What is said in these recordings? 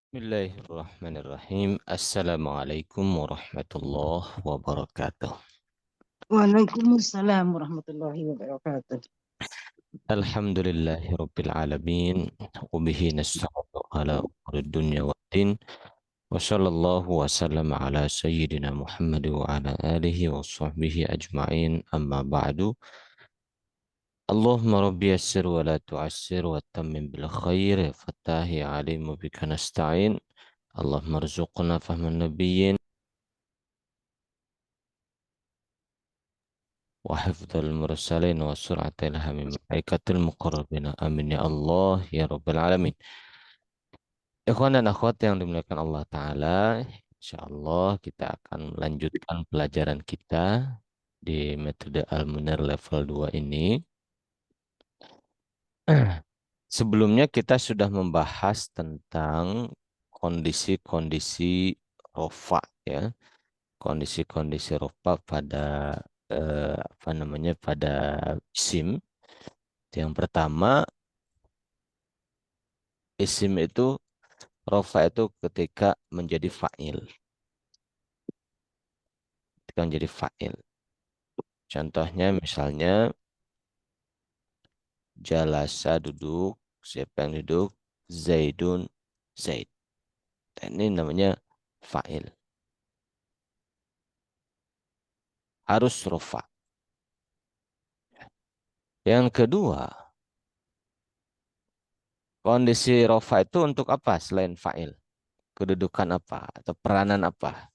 Bismillahirrahmanirrahim. Assalamualaikum warahmatullahi wabarakatuh. Waalaikumsalam warahmatullahi wabarakatuh. Alhamdulillahi rabbil alamin. Wabihi nasta'inu ala umuri dunya waddin. Wa sallallahu wa sallam ala sayyidina Muhammad wa ala alihi wa sahbihi ajma'in. Amma ba'du. Allahumma rabbi yassir wa la tu'assir wa tammim bil khair. Fatahi alimu bika nasta'in. Allahumma rzuqna fahman nabiyyin. وحفظ المرسلين وسرعة إلهام ملائكة المقربين آمين يا الله يا رب العالمين. Ikhwan dan akhwat yang dimuliakan Allah Ta'ala, insya Allah kita akan melanjutkan pelajaran kita di metode Al-Munir level 2 ini. Sebelumnya kita sudah membahas tentang kondisi-kondisi rofa, ya, kondisi-kondisi rofa pada apa namanya, pada isim. Yang pertama, isim itu rofa itu ketika menjadi fa'il. Ketika menjadi fa'il. Contohnya misalnya jalasa duduk, siapa yang duduk? Zaidun, Zaid. Dan ini namanya fa'il. Harus rofa. Yang kedua, kondisi rofa itu untuk apa selain fa'il? Kedudukan apa? Atau peranan apa?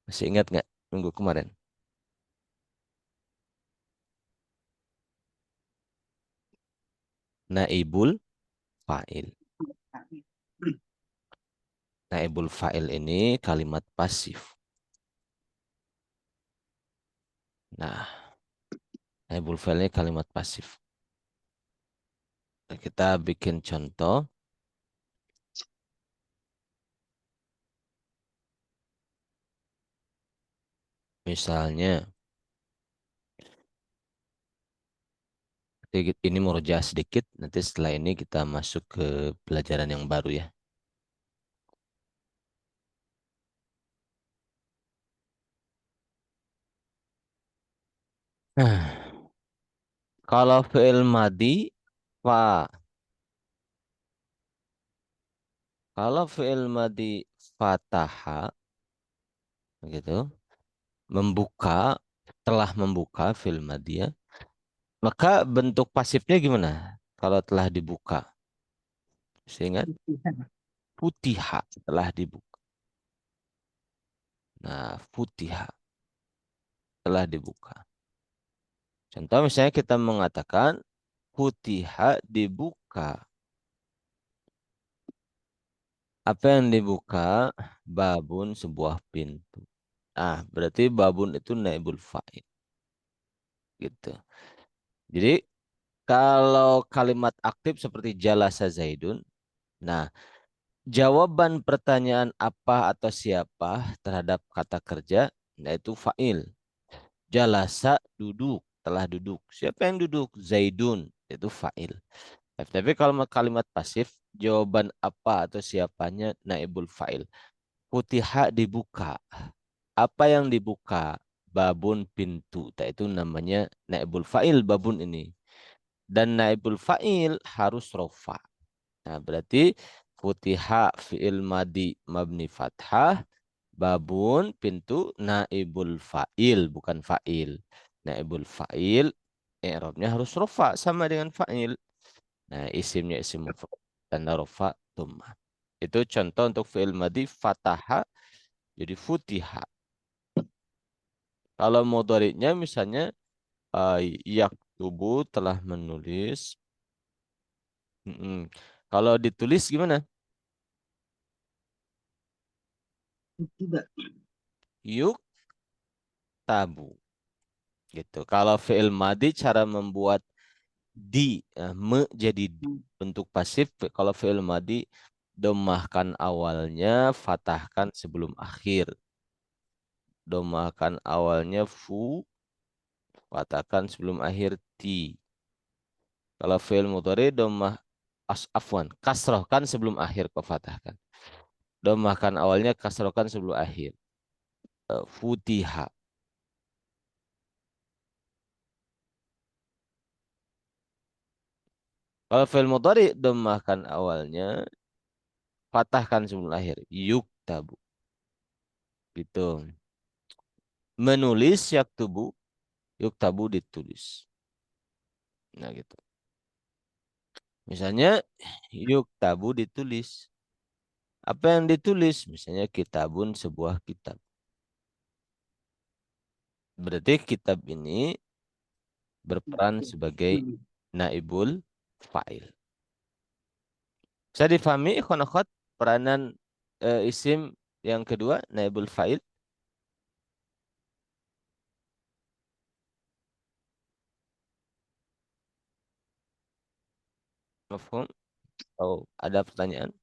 Masih ingat nggak minggu kemarin? Naibul fa'il. Naibul fa'il ini kalimat pasif. Nah, naibul fa'il ini kalimat pasif. Kita bikin contoh. Misalnya, ini murojaah sedikit. Nanti setelah ini kita masuk ke pelajaran yang baru, ya. Nah, kalau fi'il madi, fa. Kalau fi'il madi fataha, gitu, membuka, telah membuka fi'il madi, ya. Maka bentuk pasifnya gimana? Kalau telah dibuka, seingat futiha, telah dibuka. Nah, futiha, telah dibuka. Contoh misalnya kita mengatakan futiha dibuka. Apa yang dibuka? Babun, sebuah pintu. Ah, berarti babun itu naibul fa'il. Gitu. Jadi kalau kalimat aktif seperti jalasa Zaidun, nah, jawaban pertanyaan apa atau siapa terhadap kata kerja, nah itu fa'il. Jalasa duduk, telah duduk. Siapa yang duduk? Zaidun, itu fa'il. Tapi kalau kalimat pasif, jawaban apa atau siapanya naibul fa'il. Futiha dibuka. Apa yang dibuka? Babun, pintu. Nah, itu namanya naibul fa'il babun ini. Dan naibul fa'il harus rofa. Nah, berarti futiha fi'il madi mabni fathah. Babun, pintu, naibul fa'il. Bukan fa'il. Naibul fa'il, i'rabnya harus rofa sama dengan fa'il. Nah, isimnya isim mufrad. Tanda rofa, tumma. Itu contoh untuk fi'il madi fataha jadi futiha. Kalau mudhari'nya misalnya yaktubu telah menulis. Mm-mm. Kalau ditulis gimana? Juga. Yuk tabu. Gitu. Kalau fi'il madi cara membuat me jadi di, bentuk pasif. Kalau fi'il madi domahkan awalnya, fatahkan sebelum akhir. Domahkan awalnya fu, fatahkan sebelum akhir ti. Kalau fi'il mudhari domah Afwan, kasrohkan sebelum akhir kau fathahkan. Domahkan awalnya, kasrohkan sebelum akhir. Futiha. Kalau fi'il mudhari domahkan awalnya, patahkan sebelum akhir. Yuktabu. Gitu. Menulis yaktubu, yuktabu ditulis. Nah gitu. Misalnya yuktabu ditulis. Apa yang ditulis? Misalnya kitabun, sebuah kitab. Berarti kitab ini berperan sebagai naibul fa'il. Bisa difahami ikhwan akhwat peranan isim yang kedua naibul fa'il? Mafhum? Oh, ada pertanyaan?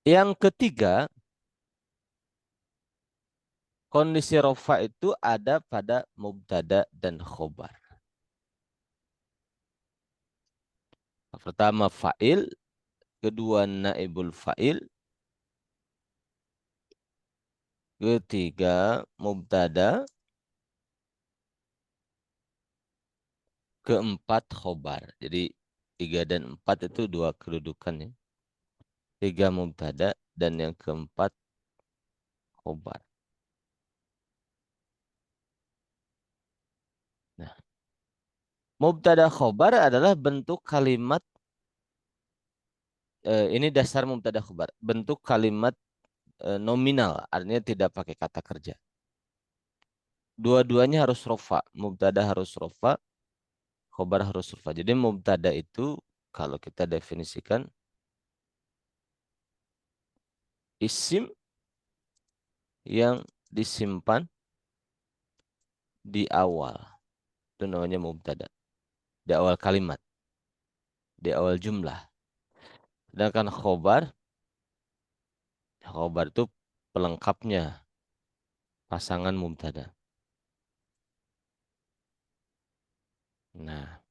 Yang ketiga, kondisi rofa itu ada pada mubtada dan khobar. Pertama fa'il, kedua naibul fa'il, ketiga mubtada, keempat khobar. Jadi tiga dan empat itu dua kedudukan ya. Tiga mubtada dan yang keempat khobar. Nah, mubtada khobar adalah bentuk kalimat ini dasar mubtada khobar. Bentuk kalimat nominal, artinya tidak pakai kata kerja. Dua-duanya harus rofa. Mubtada harus rofa, khobar harus rofa. Jadi mubtada itu kalau kita definisikan isim yang disimpan di awal. Itu namanya mubtada. Di awal kalimat, di awal jumlah. Sedangkan khobar itu pelengkapnya pasangan mubtada. Nah,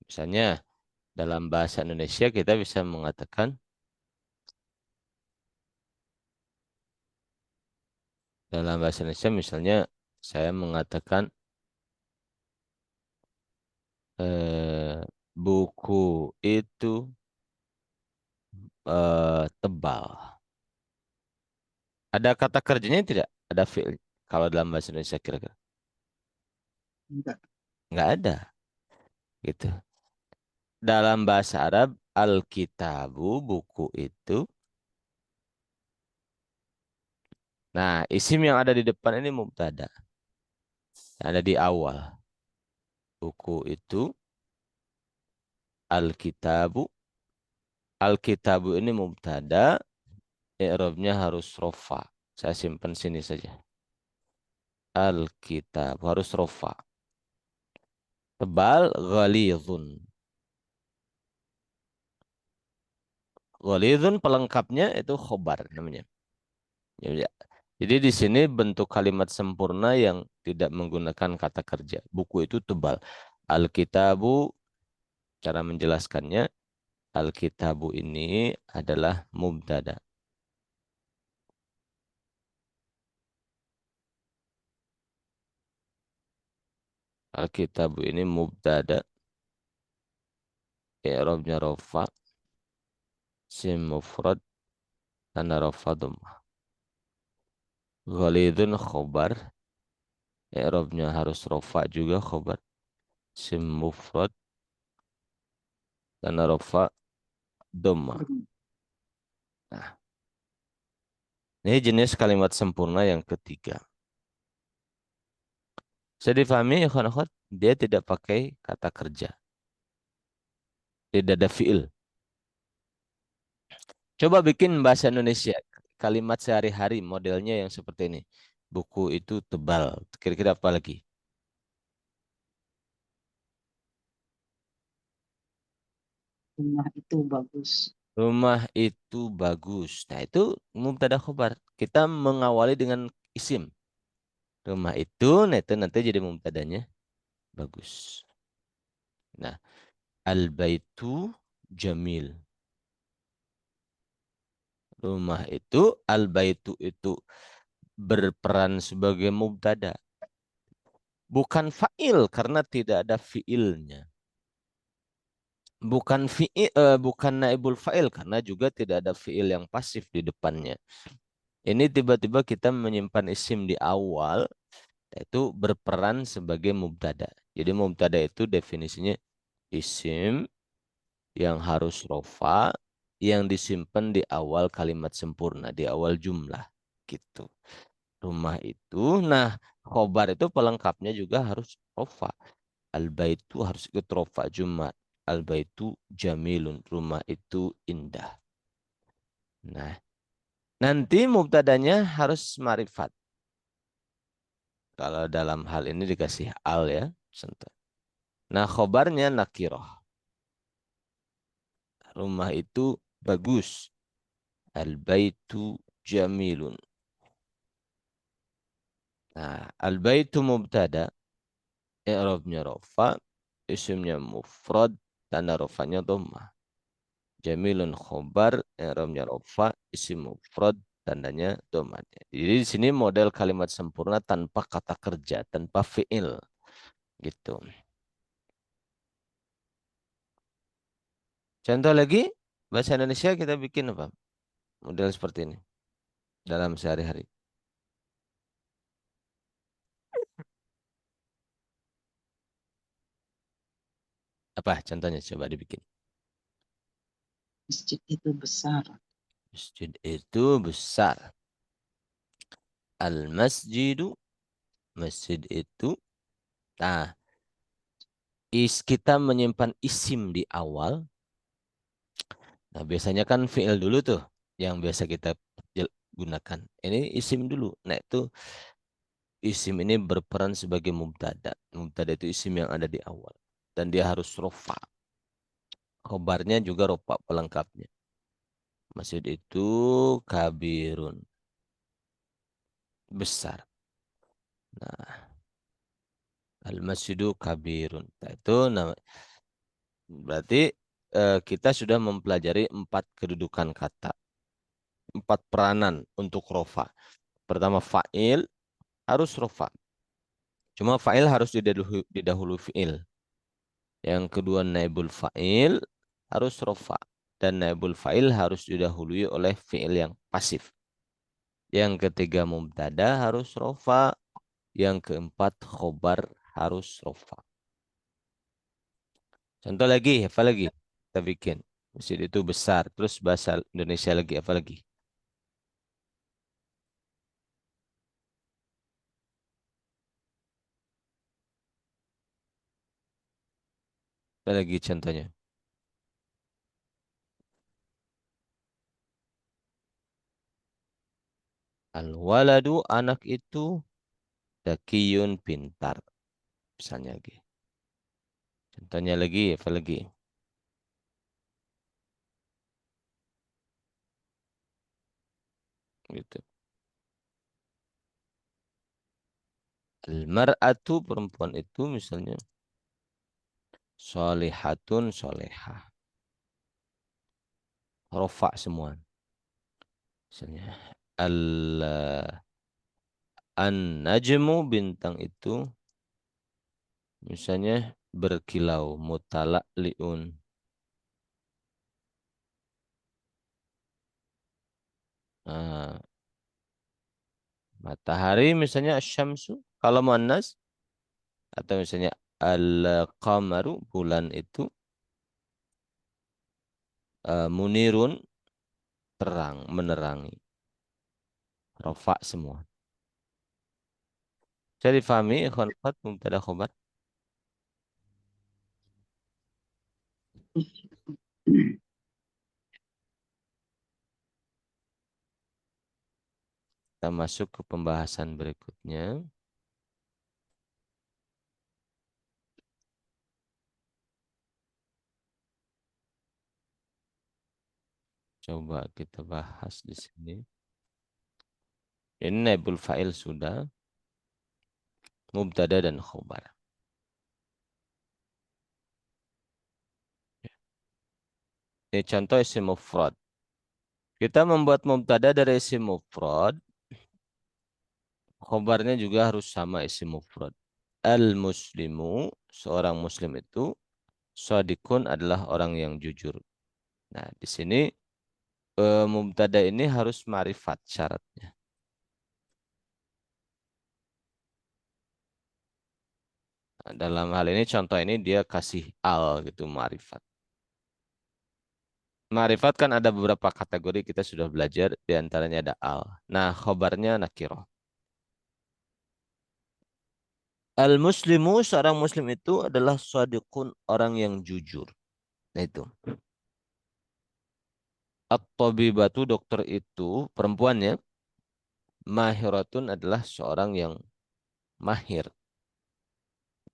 misalnya dalam bahasa Indonesia kita bisa mengatakan dalam bahasa Indonesia misalnya saya mengatakan eh, buku itu tebal. Ada kata kerjanya tidak? Ada fi'il. Kalau dalam bahasa Indonesia kira-kira Enggak. nggak ada gitu. Dalam bahasa Arab al-kitabu buku itu. Nah, isim yang ada di depan ini mubtada. Yang ada di awal. Buku itu al-kitabu. Al-kitabu ini mubtada. I'rabnya harus rofa. Saya simpan sini saja. Al-kitab harus rofa. Tebal ghalidhun. Ghalidhun pelengkapnya itu khobar namanya. Ya, ya. Jadi di sini bentuk kalimat sempurna yang tidak menggunakan kata kerja. Buku itu tebal. Al-kitabu, cara menjelaskannya, al-kitabu ini adalah mubtada. Al-kitabu ini mubtada. I'rabnya rofa, sim mufrad, tanda rofa dhammah. Ghalidhun khobar. I'rabnya harus rofa juga khobar. Sim mufrad, tanda rofa dhammah. Nah, ini jenis kalimat sempurna yang ketiga. Saya difahami ya akhwat, dia tidak pakai kata kerja. Tidak ada fiil. Coba bikin bahasa Indonesia. Kalimat sehari-hari modelnya yang seperti ini. Buku itu tebal. Kira-kira apa lagi? Rumah itu bagus. Rumah itu bagus. Nah, itu mubtada khobar. Kita mengawali dengan isim. Rumah itu, nah itu nanti jadi mubtadanya bagus. Nah, al-baitu jamil. Rumah itu, al-baitu itu berperan sebagai mubtada. Bukan fa'il karena tidak ada fiilnya. Bukan naibul fa'il karena juga tidak ada fiil yang pasif di depannya. Ini tiba-tiba kita menyimpan isim di awal, itu berperan sebagai mubtada. Jadi mubtada itu definisinya isim yang harus rofa yang disimpan di awal kalimat sempurna, di awal jumlah. Gitu. Rumah itu, nah khobar itu pelengkapnya juga harus rofa. Al-baitu harus ikut rofa Jumat. Al-baitu jamilun. Rumah itu indah. Nah, nanti mubtadanya harus marifat. Kalau dalam hal ini dikasih al ya. Sebentar. Nah, khobarnya nakiroh. Rumah itu bagus. Al-baitu jamilun. Nah, al-baitu mubtada. I'rabnya rofa. Isimnya mufrad. Tanda rofanya dhammah. Jamilun khobar, i'rabnya rofa, isim mufrad, tandanya dhammah. Jadi di sini model kalimat sempurna tanpa kata kerja, tanpa fiil gitu. Contoh lagi bahasa Indonesia kita bikin apa? Model seperti ini dalam sehari-hari. Apa contohnya coba dibikin. Masjid itu besar. Masjid itu besar. Al-masjidu, masjid itu. Nah, kita menyimpan isim di awal. Nah, biasanya kan fi'il dulu tuh yang biasa kita gunakan. Ini isim dulu. Nah, itu isim ini berperan sebagai mubtada. Mubtada itu isim yang ada di awal. Dan dia harus rofa. Khobarnya juga rofa pelengkapnya. Masjid itu kabirun. Besar. Nah, al-masjidu kabirun. Nah, itu nama, berarti kita sudah mempelajari 4 kedudukan kata. 4 peranan untuk rofa. Pertama fa'il harus rofa. Cuma fa'il harus didahului fi'il. Yang kedua naibul fa'il harus rofa. Dan naibul fa'il harus didahului oleh fi'il yang pasif. Yang ketiga mubtada harus rofa. Yang keempat khobar harus rofa. Contoh lagi, apa lagi? Kita bikin. Masjid itu besar. Terus bahasa Indonesia lagi, apa lagi? Apa lagi contohnya? Al-waladu, anak itu dakiyun pintar. Misalnya lagi. Contohnya lagi, apa lagi? Gitu. Al-mar'atu, perempuan itu misalnya. Solihatun, solehah. Rofa semua. Misalnya. An-najmu, bintang itu. Misalnya berkilau. Mutala'liun. Nah, matahari misalnya asyamsu. Kalau muannas. Atau misalnya al-qamaru, bulan itu. Munirun, terang, menerangi. Rofa semua. Saya difahami, ikhwan akhwat, mubtada khobar. Kita masuk ke pembahasan berikutnya. Coba kita bahas di sini. Ini naibul fa'il sudah, mubtada dan khobar. Ini contoh isim mufrad. Kita membuat mubtada dari isim mufrad, khobarnya juga harus sama isim mufrad. Al-muslimu, seorang muslim itu, shadikun adalah orang yang jujur. Nah, di sini mubtada ini harus ma'rifat syaratnya. Nah, dalam hal ini contoh ini dia kasih al gitu ma'rifat. Ma'rifat kan ada beberapa kategori kita sudah belajar, di antaranya ada al. Nah, khobarnya nakiroh. Al-muslimu, seorang muslim itu adalah shadiqun, orang yang jujur. Nah itu. At-tabibatu, dokter itu, perempuannya, mahiratun adalah seorang yang mahir.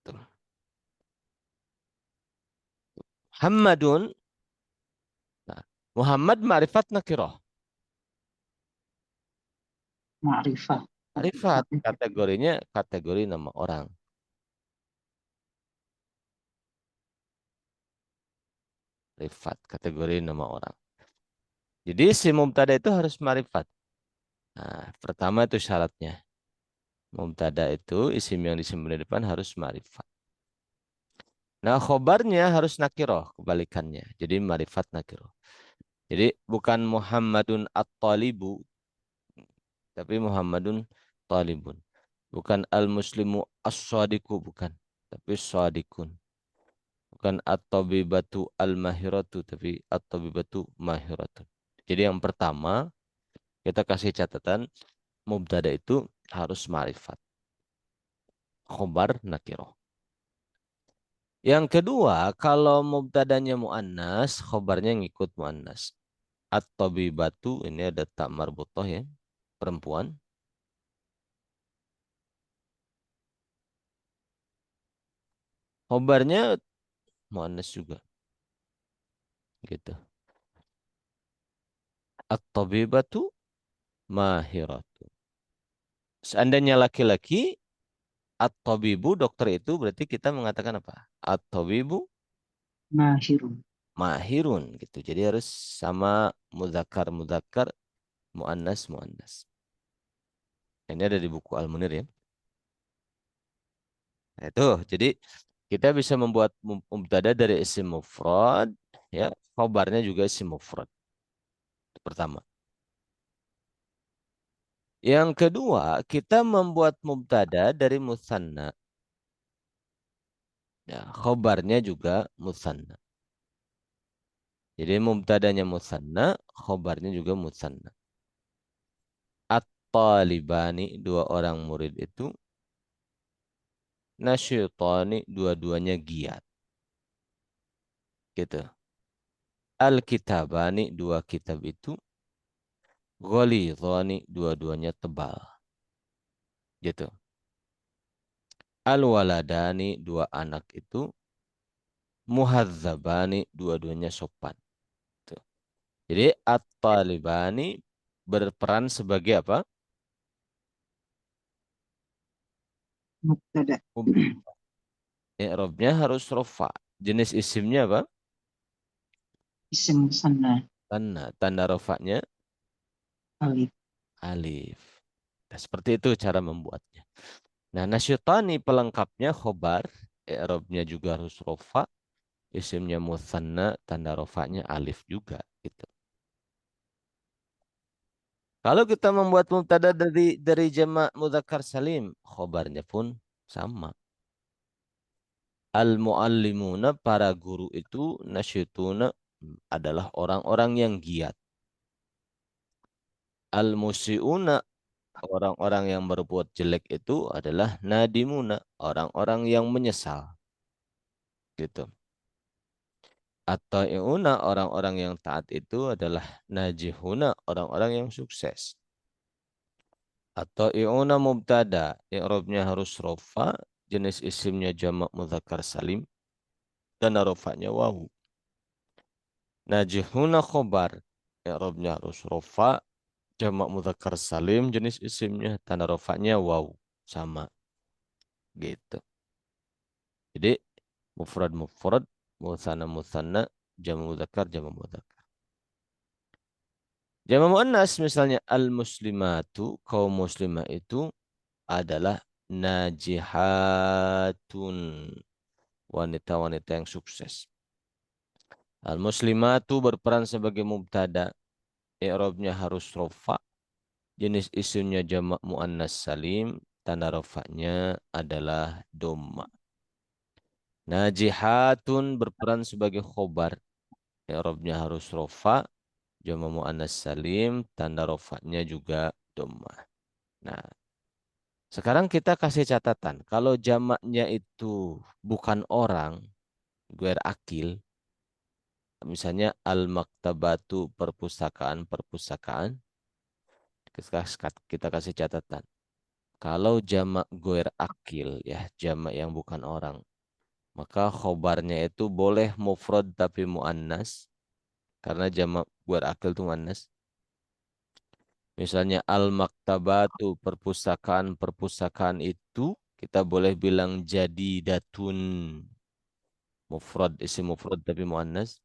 Tuh. Hammadun, nah, Muhammad ma'rifat nakiroh. Ma'rifah. Ma'rifat, kategorinya kategori nama orang. Rifat, kategori nama orang. Jadi si mubtada itu harus ma'rifat. Nah, pertama itu syaratnya. Mubtada itu isim yang disimpan di depan harus ma'rifat. Nah, khobarnya harus nakiroh, kebalikannya. Jadi ma'rifat nakiroh. Jadi bukan Muhammadun at-talibu, tapi Muhammadun talibun. Bukan al-muslimu as-sadiku, bukan. Tapi sadikun. Bukan at-tabibatu al-mahiratu, tapi at-tabibatu mahiratun. Jadi yang pertama, kita kasih catatan, mubtada itu harus ma'rifat. Khobar nakiroh. Yang kedua, kalau mubtadanya mu'annas, khobarnya ngikut mu'annas. At-tabibatu, ini ada tak marbutoh ya, perempuan. Khobarnya mu'annas juga, gitu. At-tabibatu mahiratu. Seandainya laki-laki, at-tabibu, dokter itu berarti kita mengatakan apa? At-tabibu Mahirun. mahirun, gitu. Jadi harus sama mudzakkar, mu'annas. Ini ada di buku Al-Munir ya. Nah, itu. Jadi kita bisa membuat mubtada dari isim mufrad, ya, khobarnya juga isim mufrad. Itu pertama. Yang kedua, kita membuat mubtada dari musanna. Ya, khobarnya juga musanna. Jadi mubtadanya musanna, khobarnya juga musanna. At-talibani, dua orang murid itu. Nasyitani, dua-duanya giat. Gitu. Al-kitabani, dua kitab itu. Ghalidhani, dua-duanya tebal. Gitu. Al-waladani, dua anak itu. Muhadzabani, dua-duanya sopan. Tuh. Jadi at-talibani berperan sebagai apa? Mubtada. I'rabnya harus rofa. Jenis isimnya apa? Isim musanna. Tanda rofanya Alif. alif. Nah, seperti itu cara membuatnya. Nah, nasyitani pelengkapnya khobar. I'rabnya juga harus rofa. Isimnya musanna, tanda rofanya alif juga. Gitu. Kalau kita membuat mubtada dari jamak mudzakkar salim, khobarnya pun sama. Al-muallimuna, para guru itu, nasyituna, adalah orang-orang yang giat. Al-musiuna, orang-orang yang berbuat jelek itu adalah nadimuna, orang-orang yang menyesal. Gitu. Atau iuna, orang-orang yang taat itu adalah najihuna, orang-orang yang sukses. Atau i'una mubtada, i'rabnya harus rofa, jenis isimnya jamak mudzakkar salim, dan rofanya wawu. Najihuna khobar, i'rabnya harus rofa. Jamak mudzakkar salim jenis isimnya tanda rofanya waw sama gitu. Jadi mufrad mufrad, musanna musanna, jamak mudzakkar jamak mudzakkar. Jamak muannas misalnya al muslimatu kaum muslimah itu adalah najihatun, wanita-wanita yang sukses. Al muslimatu berperan sebagai mubtada, i'rabnya harus rofa. Jenis isimnya jamak muannas salim, tanda rofaknya adalah doma. Najihatun berperan sebagai khobar, i'rabnya harus rofa. Jamak muannas salim, tanda rofaknya juga doma. Nah, sekarang kita kasih catatan. Kalau jamaknya itu bukan orang, guer akil, misalnya al-maktabatu perpustakaan-perpustakaan, kita kasih catatan. Kalau jamak goer akil ya, jamak yang bukan orang, maka khobarnya itu boleh mufrad tapi muannas karena jamak goer akil itu muannas. Misalnya al-maktabatu perpustakaan-perpustakaan itu kita boleh bilang jadi datun mufrad isim mufrad tapi muannas.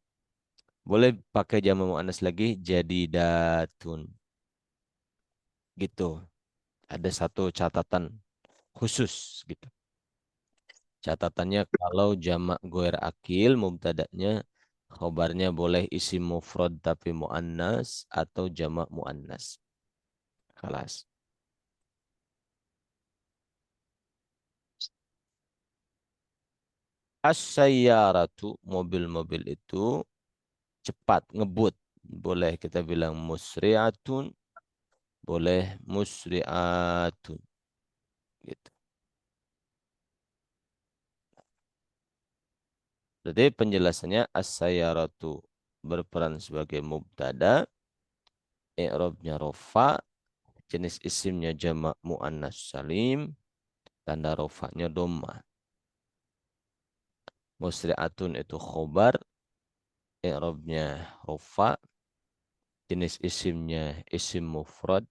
Boleh pakai jamak muannas lagi jadi datun gitu. Ada satu catatan khusus gitu. Catatannya kalau jamak goer akil mubtada'nya khobarnya boleh isim mufrad tapi muannas atau jamak muannas. Kelas. As-sayyaratu mobil-mobil itu cepat ngebut. Boleh kita bilang musri'atun, boleh musri'atun gitu. Jadi penjelasannya as-sayyaratu berperan sebagai mubtada, i'rabnya rofa, jenis isimnya jamak muannas salim, tanda rofaknya doma. Musri'atun itu khobar, i'rabnya rofa, jenis isimnya isim mufrad,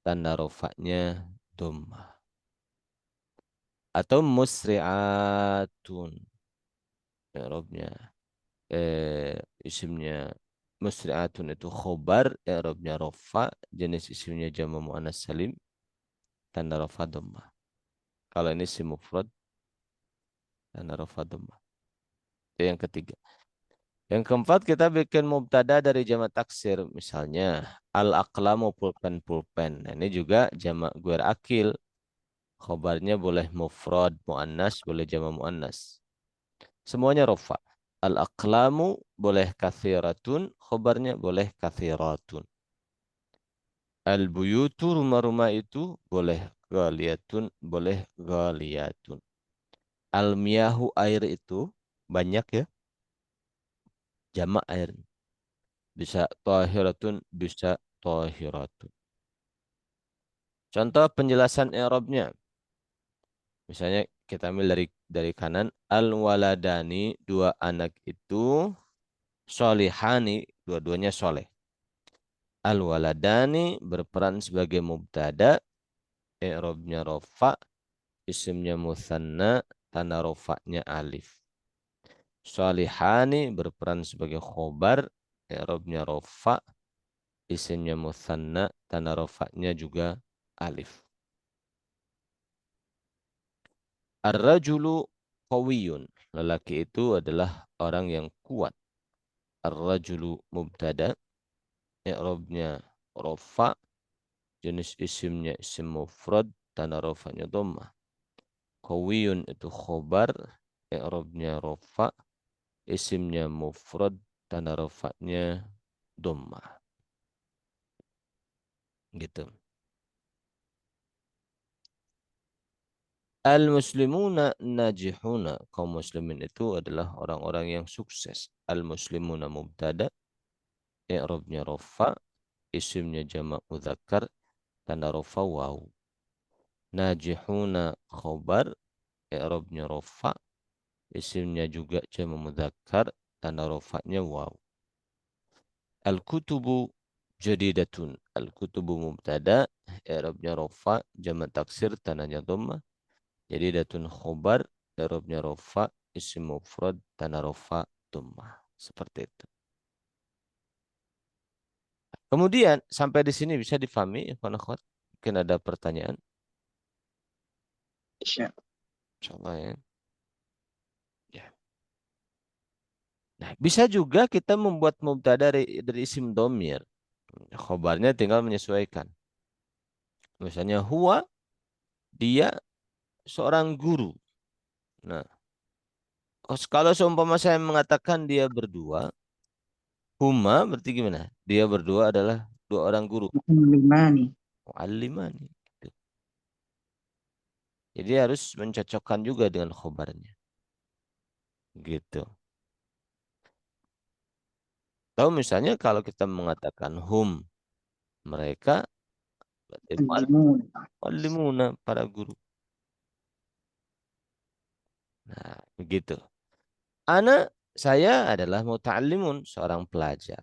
tanda rofaknya doma. Atau musri'atun, i'rabnya isimnya musri'atun itu khobar, i'rabnya rofa, jenis isimnya jamak muannas salim, tanda rofa doma. Kalau ini isim mufrad, tanda rofa doma. Itu yang ketiga. Yang keempat kita bikin mubtada dari jamak taksir. Misalnya al-aqlamu pulpen-pulpen. Nah, ini juga jamak guer akil. Khobarnya boleh mufrad, muannas, boleh jamak muannas. Semuanya rofa. Al-aqlamu boleh kathiratun, khobarnya boleh kathiratun. Al-buyutu rumah-rumah itu boleh ghaliyatun, boleh ghaliyatun. Al-miyahu air itu banyak ya, jamak air. Bisa tahiratun, bisa tahiratun. Contoh penjelasan i'rabnya. Misalnya kita ambil dari kanan al-waladani dua anak itu solihani dua-duanya soleh. Al-waladani berperan sebagai mubtada, i'rabnya rofa, isimnya musanna, tanda rofaknya alif. Solihani berperan sebagai khobar, i'rabnya rofa, isimnya musanna, tanda rofaknya juga alif. Ar-rajulu qawiyun. Lelaki itu adalah orang yang kuat. Ar-rajulu mubtada, i'rabnya rafa, jenis isimnya isim mufrad, tanda rafanya dhammah. Qawiyun itu khobar, i'rabnya rafa, isimnya mufrad, tanda rafanya dhammah. Gitu. Al-muslimuna najihuna. Kaum muslimin itu adalah orang-orang yang sukses. Al-muslimuna mubtada, i'rabnya rafa, isimnya jamak mudzakkar, tanda rafa waw. Najihuna khobar, i'rabnya rafa, isimnya juga jamak mudzakkar, tanda rafanya waw. Al-kutubu jadidatun. Al-kutubu mubtada, i'rabnya rafa, jamak taksir, tananya dhammah. Jadidatun khobar, i'rabnya rafa, isim mufrad, tanah rafa, dhammah. Seperti itu. Kemudian sampai di sini bisa difahami, ikhwan akhwat? Mungkin ada pertanyaan. Isya. Insyaallah ya. Ya. Nah, bisa juga kita membuat mubtada dari isim domir. Khobarnya tinggal menyesuaikan. Misalnya huwa, dia seorang guru. Nah, kalau seumpama saya mengatakan dia berdua, huma berarti gimana? Dia berdua adalah dua orang guru. Mu'allimani. Mu'allimani. Gitu. Jadi harus mencocokkan juga dengan khobarnya. Gitu. Tahu misalnya kalau kita mengatakan hum, mereka berarti Mu'allimun. mu'allimuna, para guru. Nah, begitu. Saya adalah muta'allimun, seorang pelajar.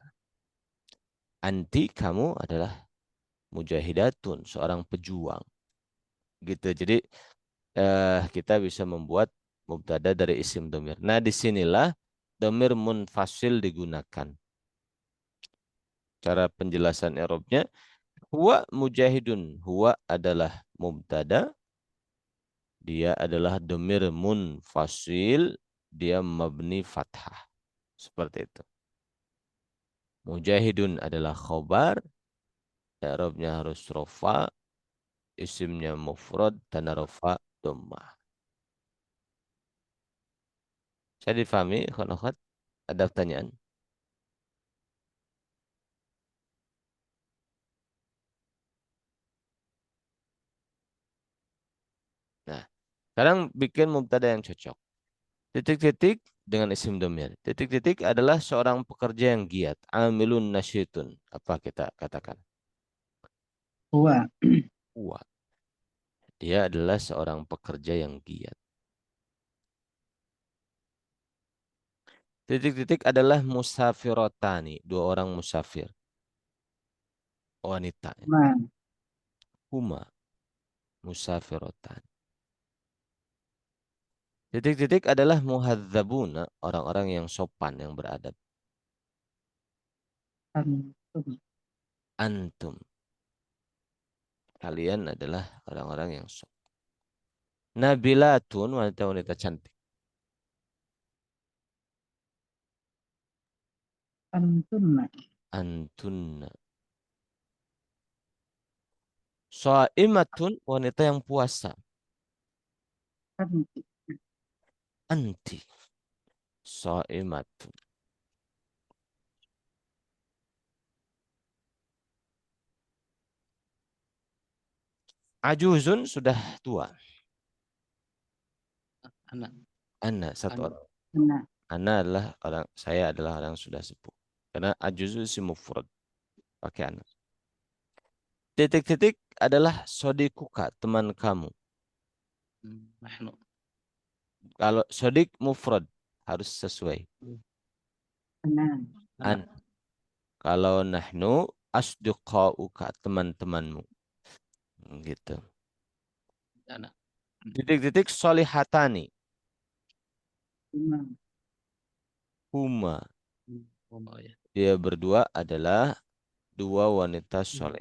Anti, kamu adalah mujahidatun, seorang pejuang. Gitu. Jadi kita bisa membuat mubtada dari isim domir. Nah, disinilah domir munfasil digunakan. Cara penjelasan Arabnya, huwa mujahidun. Huwa adalah mubtada, dia adalah domir munfasil, dia mabni fathah. Seperti itu. Mujahidun adalah khobar, Arabnya harus rofa, isimnya mufrad, dan rofa dhammah. Saya difahami, akhwat? Ada pertanyaan? Nah, sekarang bikin mubtada yang cocok. Titik-titik dengan isim domir. Titik-titik adalah seorang pekerja yang giat. Amilun nasyitun. Apa kita katakan? Huwa. Wah, dia adalah seorang pekerja yang giat. Titik-titik adalah musafirotani. Dua orang musafir. Wanita. Ma. Huma musafirotani. Titik-titik adalah muhadzabuna. Orang-orang yang sopan, yang beradab. Antum. Antum. Kalian adalah orang-orang yang sopan. Nabilatun, wanita-wanita cantik. Antunna. Antunna. Shaimatun, wanita yang puasa. Anti. Anti. Shaimatun. Ajuzun, sudah tua. Anak. Ana, satu Anak. orang. Anna. Ana adalah orang, saya adalah orang yang sudah sepuh. Karena ajuzu si mufrad. Pakai ana. Titik-titik adalah sodikuka, teman kamu. Nahnu. Kalau sodik mufrad, harus sesuai. Anna. Anak. An. Kalau nahnu, asduqauka, teman-temanmu. Gitu. Anak. Titik-titik solihatani. Huma. Huma. Oh ya. Dia berdua adalah dua wanita soleh.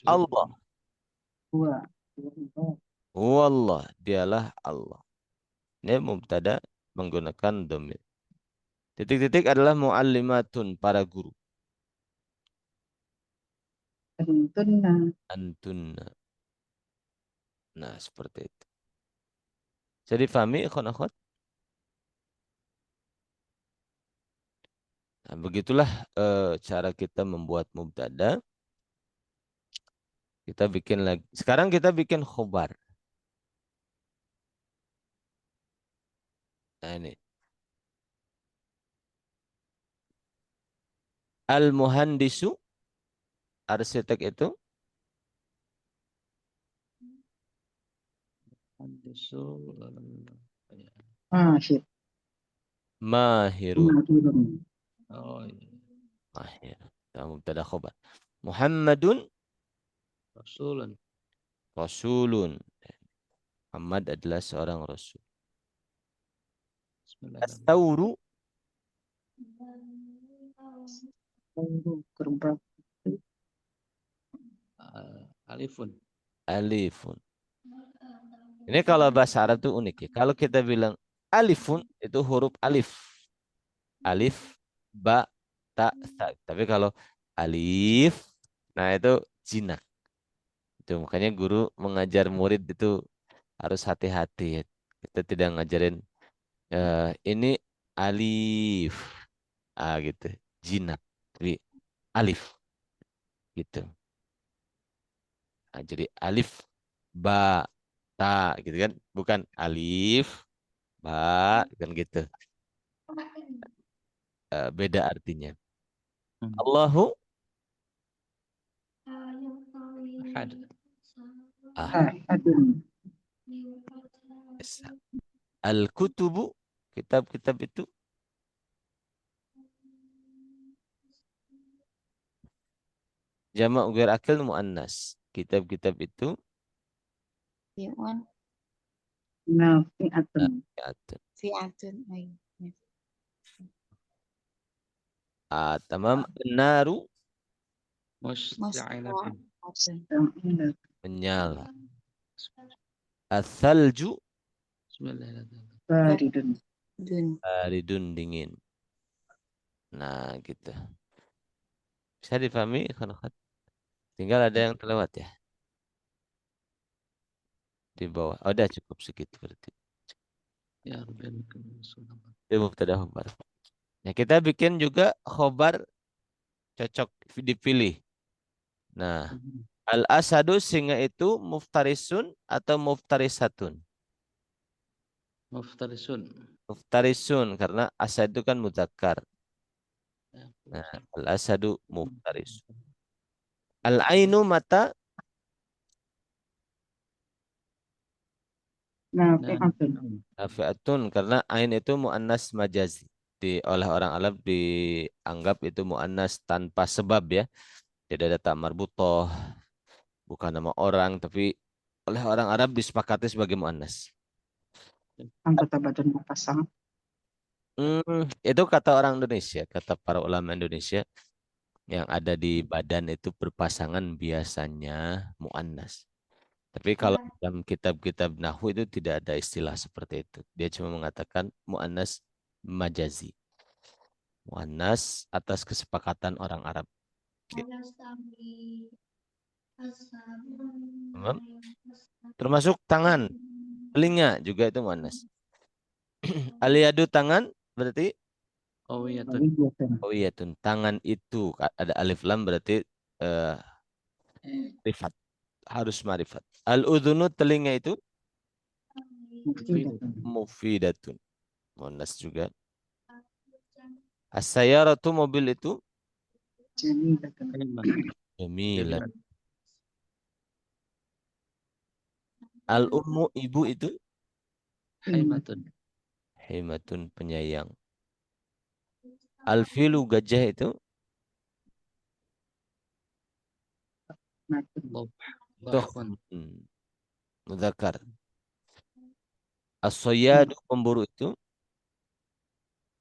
Allah. Huwa. Huwa. Wallah. Dialah Allah. Ini mubtada menggunakan domir. Titik-titik adalah muallimatun, para guru. Antunna. Antunna. Nah, seperti itu. Jadi fahmi, ikhwan akhwat? Nah, begitulah cara kita membuat mubtada. Kita bikin lagi. Sekarang kita bikin khobar. Nah, ini. Al-muhandisu, arsitek itu. Andisu. Ya. Mahir. Mahirun. Mahirun. Oh iya. Mahir. Mubtada khobar. Muhammadun Rasulun. rasulun. Muhammad adalah seorang rasul. Bismillahirrahmanirrahim. As-sawru Lalu gerbang Alifun. alifun. Ini kalau bahasa Arab itu unik ya. Kalau kita bilang alifun itu huruf alif. Alif, ba, ta, sa. Tapi kalau alif, nah itu jinak. Itu makanya guru mengajar murid itu harus hati-hati ya. Kita tidak ngajarin ini alif. Ah gitu. Jinak. Tapi alif gitu. Nah, jadi alif, ba, ta gitu kan. Bukan alif, ba, kan gitu. Beda artinya. Allahu Ahad. ah, ahadun. Esa. Al-kutubu, kitab-kitab itu jamak ghair akil muannas. Kitab-kitab itu Fi'un, Nafi'atun. nafi'atun. fi'atun, ay, Tamam. Naru Musta'ilatun. musta'atun, Ta'ilat. menyala. As-salju Bismillahirrahmanirrahim. Baridun. dun, baridun dingin. Nah, gitu. Bisa dipahami kan? Tinggal ada yang terlewat ya di bawah. Oh, udah cukup segitu berarti. Ya Rabbil Rasulullah. Itu mubtada khobar. Ya, kita bikin juga khobar cocok dipilih. Nah, al-asadu singa itu muftarisun atau muftarisatun? Muftarisun. Muftarisun karena asad itu kan mudzakkar. Ya, Nah, al-asadu muftaris. Al-ainu mata Nafi'atun. nafi'atun karena ain itu muannas majazi. Oleh orang Arab dianggap itu muannas tanpa sebab ya. Tidak ada tak marbutoh, bukan nama orang tapi oleh orang Arab disepakati sebagai muannas. Anggota badan berpasang. Itu kata orang Indonesia, kata para ulama Indonesia yang ada di badan itu berpasangan biasanya muannas. Tapi kalau dalam kitab-kitab Nahwu itu tidak ada istilah seperti itu. Dia cuma mengatakan mu'annas majazi. Mu'annas atas kesepakatan orang Arab. Gitu. Paham? Termasuk tangan, telinga juga itu mu'annas. Aliyadu tangan berarti Qawiyatun. Qawiyatun. oh iya tuh tangan itu ada alif lam berarti eh, rifat harus marifat. Al-udhunu telinga itu Mufidatun. mufidatun. Mu'annas juga. As-sayyaratu mobil itu Jamilatun. Kalimat. jamilah. Jamilah. Al-ummu ibu itu Haimatun. himatun penyayang. Al-filu gajah itu Natun. Dhahfun. mudzakkar. As-sayyadu pemburu itu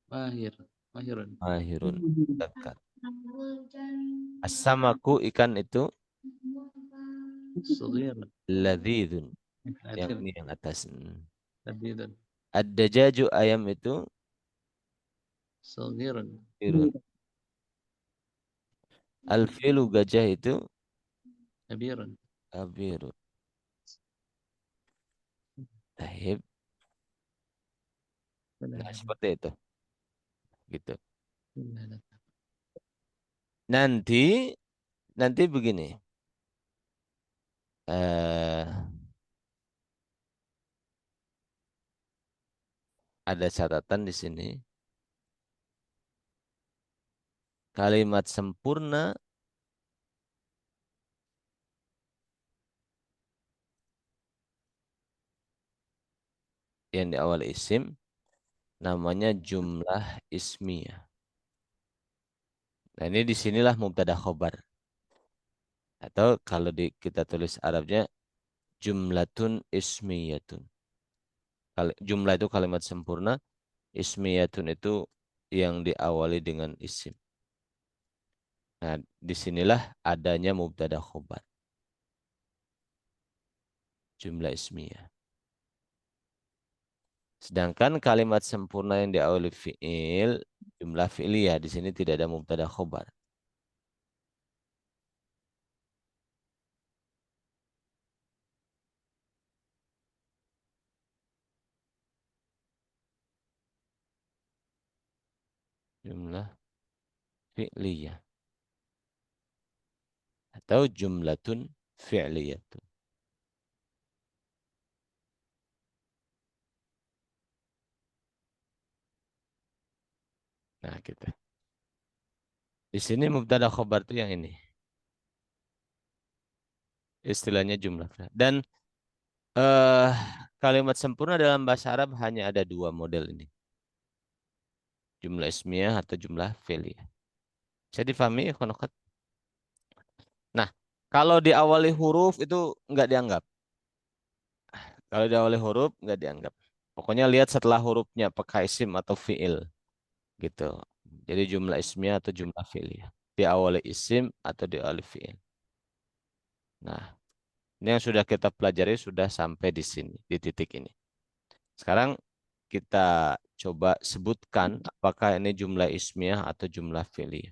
Mahir. Mahirun. mahirun mudzakkar. As-samaku ikan itu Saghir. ladzizun yang Adil. ini yang atas. Labidun. Ad-dajaju ayam itu Saghirun. irun. Al-filu gajah itu Kabirun. kabirun. Tahib. Nah, seperti itu. Gitu. Nanti nanti begini. Eh ada catatan di sini. Kalimat sempurna yang di awal isim namanya jumlah ismiyah. Nah, ini disinilah mubtada khobar. Atau kalau kita tulis Arabnya jumlatun ismiyatun. Jumlah itu kalimat sempurna, ismiyatun itu yang diawali dengan isim. Nah, disinilah adanya mubtada khobar. Jumlah ismiyah. Sedangkan kalimat sempurna yang diawali fi'il, jumlah fi'liyah. Di sini tidak ada mubtada khobar. Jumlah fi'liyah. Atau jumlatun fi'liyatun. Nah, gitu. Di sini mubtada khobar itu yang ini. Istilahnya jumlah. Dan eh, kalimat sempurna dalam bahasa Arab hanya ada dua model ini. Jumlah ismiyah atau jumlah fi'liyah. Bisa difahami, ikhwan akhwat? Nah, kalau diawali huruf itu nggak dianggap. Kalau diawali huruf nggak dianggap. Pokoknya lihat setelah hurufnya apakah isim atau fi'il gitu. Jadi jumlah ismiyah atau jumlah fi'liyah. Diawali isim atau diawali fi'il. Nah, ini yang sudah kita pelajari sudah sampai di sini, di titik ini. Sekarang kita coba sebutkan apakah ini jumlah ismiyah atau jumlah fi'liyah.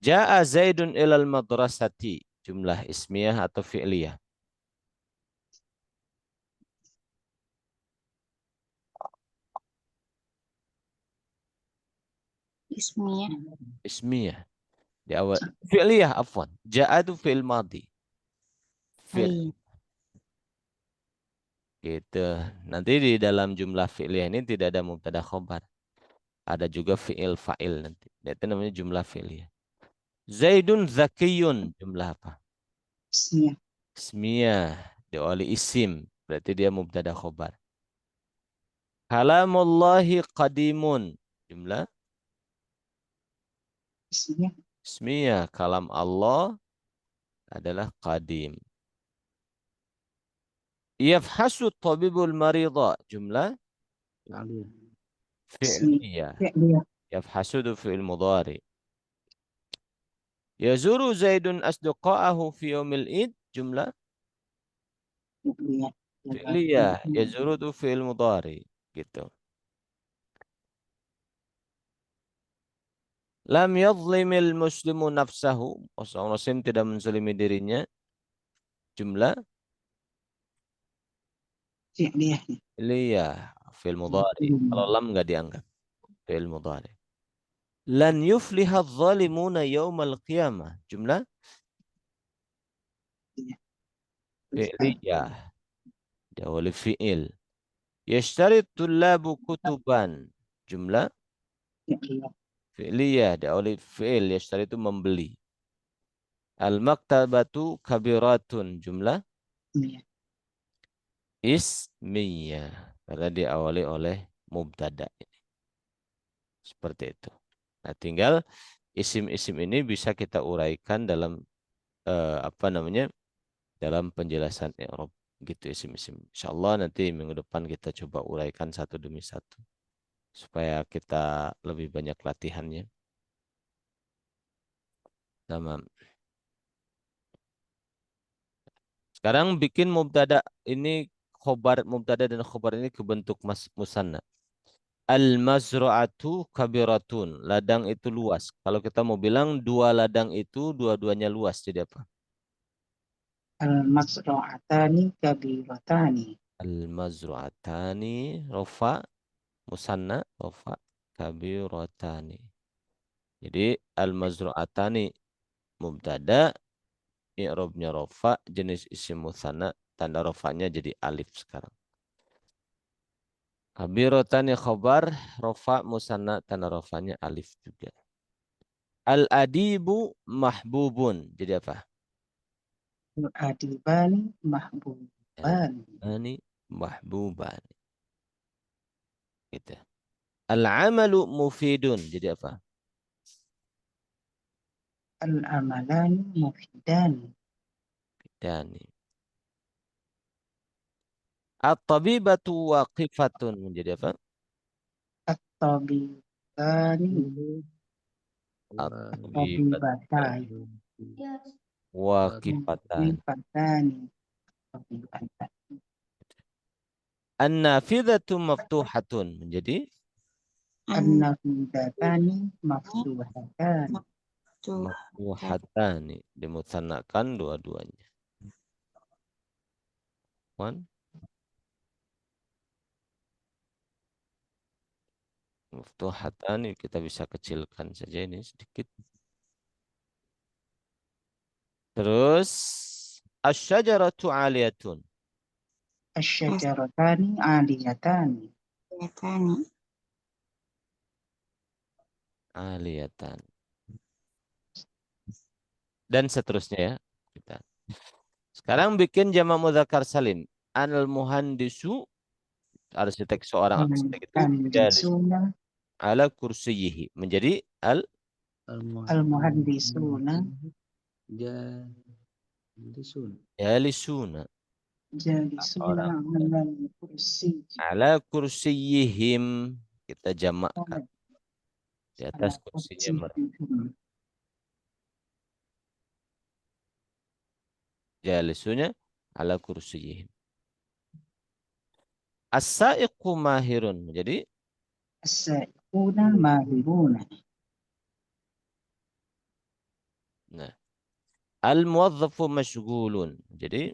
Ja'a Zaidun ilal madrasati. Jumlah ismiyah atau fi'liyah. Ismiyah. Ismiyah. Di awal. Fi'liyah afwan. Ja'a itu fi'il madhi. Oh iya. Gitu. Nanti di dalam jumlah fi'liyah ini tidak ada mubtada khobar. Ada juga fi'il fa'il nanti. Itu namanya jumlah fi'liyah. Zaidun zakiyun. Jumlah apa? Ismiyah. Ismiyah. Diawali isim. Berarti dia mubtada khobar. Kalamullahi qadimun. Jumlah Ismiyah. ismiyah. Kalam Allah adalah qadim. Yafhasu tabibul marida. Jumlah فعلية. fi'liyah. Fi'liyah. Yafhasu itu fi'il mudhari. Yazuru Zaidun asduqa'ahu fi yaumil id. Jumlah Fi'liyah. fi'liyah. Yazuru itu fi'il mudhari. Gitu. Lam yadhlimil muslimu nafsahu. Seorang muslim tidak menzalimi dirinya. Jumlah Fi'liyah. fi'liyah. Fi'il mudhari. Kalau lam nggak dianggap. Fi'il mudhari. Lan yufliha adh-dhalimuna yaumal qiyamah. Jumlah fi'liyah. Diawali fi'il. Yashtari tullabu kutuban. Jumlah Fi'liyah. fi'liyah. Diawali fi'il. Yashtari itu membeli. Al-maktabatu kabiratun. Jumlah Ismiyah. ismiyah. Karena diawali oleh mubtada. Seperti itu. Nah, tinggal isim-isim ini bisa kita uraikan dalam apa namanya? Dalam penjelasan i'rab gitu isim-isim. Insyaallah nanti minggu depan kita coba uraikan satu demi satu supaya kita lebih banyak latihannya. Tamam. Sekarang bikin mubtada ini khobar mubtada dan khobar ini ke bentuk musanna. Al-mazra'atu kabiratun. Ladang itu luas. Kalau kita mau bilang dua ladang itu dua-duanya luas jadi apa? Al-masra'atani kabiratani. Al-mazru'atani rofa musanna rofa kabiratani. Jadi al-mazru'atani mubtada i'rabnya rofa jenis isim musanna tanda rofanya jadi alif sekarang. Kabiratani khobar rofa musanna tanda rofanya alif juga. Al-adibu mahbubun. Jadi apa? Al-adibani mahbubani. Al-adibani mahbubani. Gitu. Al-amalu mufidun. Jadi apa? Al-amalani mufidani. Dani. At-tabibatu waqifatun menjadi apa? At-tabibani. At-tabibatu Tabibatani. waqifatan. Tabibatani. Tabibatani. An-nafidhatu maftuhatun menjadi An-nafidatani mafsuhatani. maftuhatani. Dimutsannakan dua-duanya. Wan. Maftuhatani kita bisa kecilkan saja ini sedikit. Terus asy-syajaratu 'aliyatun. Asy-syajaratani 'aliyatani. Yatani. 'aliyatan. Dan seterusnya ya. Kita. Sekarang bikin jamak mudzakkar salim. Al-muhandisu arsitek seorang arsitek itu jalis Al-muhandisuna. ala kursiyihi menjadi Al-muhandisuna. Jalisun. jalisuna Jalisuna orang alal kursi. ala kursiyihim kita jamakkan di atas kursinya mereka. Jalisunya ala kursiyihim. As-sa'iqu mahirun menjadi As-sa'iquna mahiruna. nah al-muwadzafu masyghulun jadi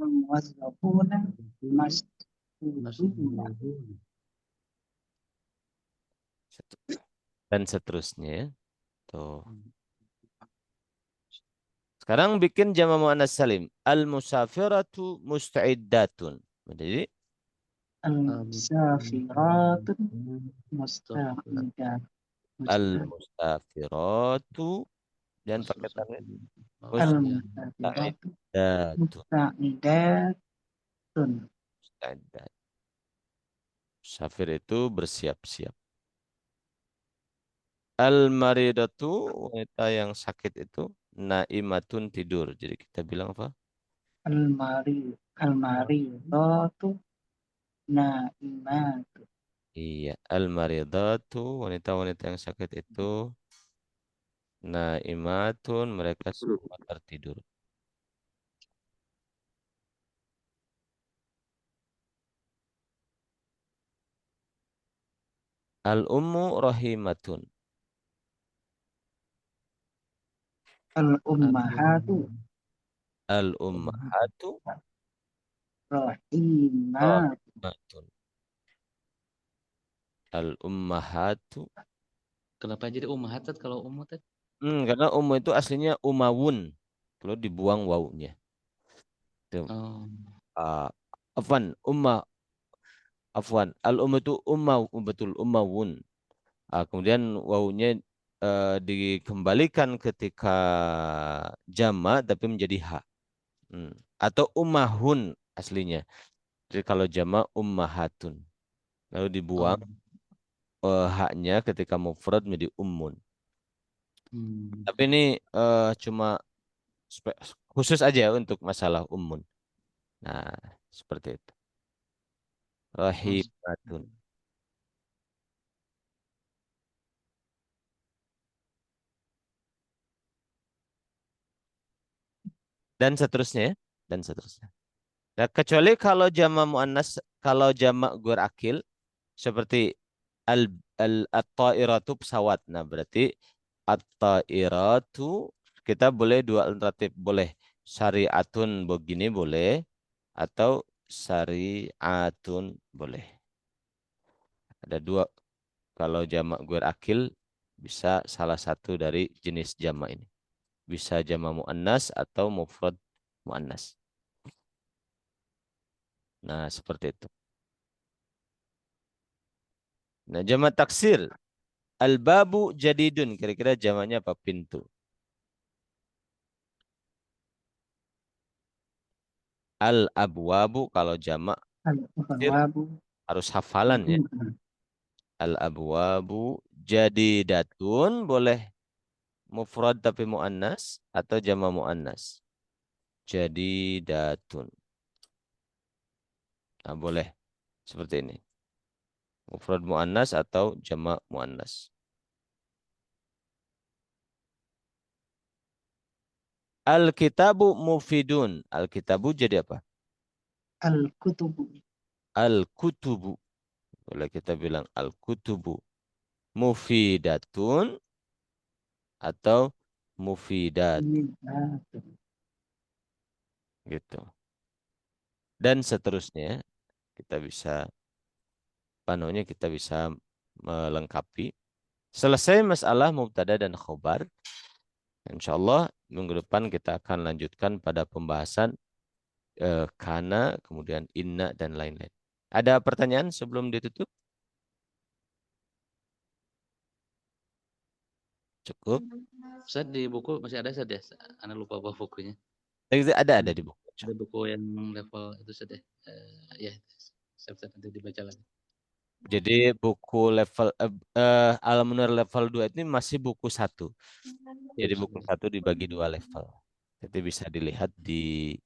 Al-muwazzafuna mas'uluna. dan seterusnya ya. Tuh. Sekarang bikin jamak muannats salim. Al-musafiratu musta'iddatun. Jadi Al-musafiratun mustaqidatun. al-musafiratu dan pakai tanwin. Al-musafiratu Musta'idatun. mustaqidatun. Musta'iddat. Musafir itu bersiap-siap. Al-maridatu wanita yang sakit itu naimatun tidur. Jadi kita bilang apa? Al-maridatu naimatu. Iya, al-maridatu wanita-wanita yang sakit itu naimatun mereka semua tertidur. Al-ummu rahimatun. Al-ummahatu Al-ummahatu rahimatu. rahimatun. Al-ummahatu. Kenapa jadi ummahat kalau ummu tadi? Karena ummu itu aslinya umawun. Lalu dibuang wawunya. Itu. Oh. Afwan, afwan. Al-ummu itu betul ummawun. Kemudian wawunya dikembalikan ketika jama tapi menjadi ha. Atau ummahun aslinya. Jadi kalau jama ummahatun. Lalu dibuang haknya ketika mufrad menjadi ummun. Tapi ini cuma khusus aja untuk masalah ummun. Nah, seperti itu. Rahimatun. Dan seterusnya ya. Dan seterusnya. Nah, kecuali kalau jamak muannas, kalau jamak gur akil seperti at-ta'iratu pesawat. Nah, berarti at-ta'iratu kita boleh dua alternatif, boleh syari'atun begini boleh atau syari'atun boleh. Ada dua. Kalau jamak gur akil bisa salah satu dari jenis jamak ini. Bisa jamak muannas atau mufrad muannas. Nah, seperti itu. Nah, jamak taksir. Al-babu jadidun. Kira-kira jamaknya apa? Pintu. Al-abwabu kalau jamak taksir Al-abwabu harus hafalan ya. Al-abwabu jadidatun boleh mufrad tapi muannas atau jama muannas? Jadidatun. Nah, boleh seperti ini. Mufrad muannas atau jama muannas. Al-kitabu mufidun. Al-kitabu jadi apa? Al-kutubu. Al-kutubu. Boleh kita bilang al-kutubu mufidatun atau mufidat Mufidatun. gitu. Dan seterusnya kita bisa panunya kita bisa melengkapi. Selesai masalah mubtada dan khobar. Insyaallah minggu depan kita akan lanjutkan pada pembahasan kana, kemudian inna dan lain-lain. Ada pertanyaan sebelum ditutup? Cukup. Ustaz di buku masih ada Ustaz ya? Ana lupa bawa bukunya. Ada di buku. Ada buku yang level itu Ustaz ya? Ya, siap-siap nanti dibaca lagi. Jadi buku level Al-Munir level 2 ini masih buku 1. Jadi buku 1 dibagi 2 level. Jadi bisa dilihat di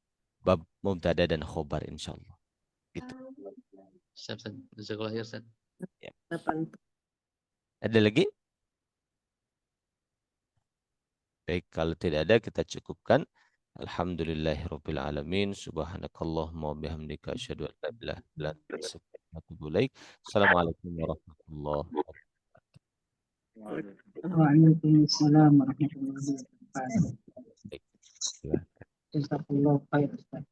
bab mubtada dan khobar insyaallah. Gitu. Siap Ustaz. Jazakallahu khair Ustaz. Ya. Ada lagi? Baik, kalau tidak ada kita cukupkan. Alhamdulillahirabbil alamin. Subhanakallahumma wa bihamdika asyhadu an la ilaha illa anta astaghfiruka wa atubu ilaik. Assalamualaikum warahmatullahi wabarakatuh. Waalaikumsalam warahmatullahi wabarakatuh. Baik. Silakan. Jazakallahu khair, Ustaz.